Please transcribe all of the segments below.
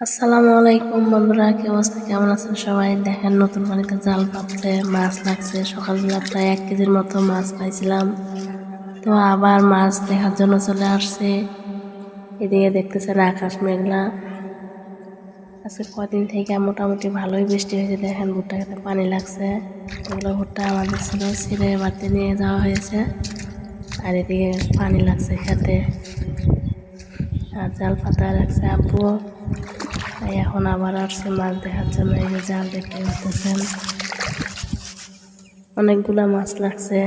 আসসালামু আলাইকুম বন্ধুরা, কি অবস্থা, কেমন আছেন সবাই? দেখেন নতুন পানিতে জাল পাচ্ছে, মাছ লাগছে। সকালবেলা প্রায় 1 কেজির মতো মাছ পাইছিলাম, তো আবার মাছ দেখার জন্য চলে আসছে। এদিকে দেখতেছেন আকাশ মেঘলা। আজকে কদিন থেকে মোটামুটি ভালোই বৃষ্টি হয়েছে। দেখেন ভুট্টা খেতে পানি লাগছে। এগুলো ভুট্টা আমাদের ছিল, ছিঁড়ে বাড়িতে নিয়ে যাওয়া হয়েছে। আর এদিকে পানি লাগছে খেতে, আর জাল পাতায় রাখছে আব্বু। তাই এখন আবার আসছে মাছ দেখার জন্য। এই যে জাল দেখতে পাচ্ছেন, অনেকগুলা মাছ লাগছে,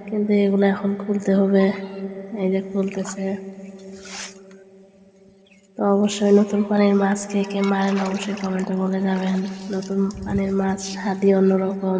কিন্তু এগুলো এখন খুলতে হবে। এই যে খুলতেছে। তো অবশ্যই নতুন পানির মাছ কে কে মারেন অবশ্যই কমেন্টে বলে যাবেন। নতুন পানির মাছ স্বাদই অন্যরকম।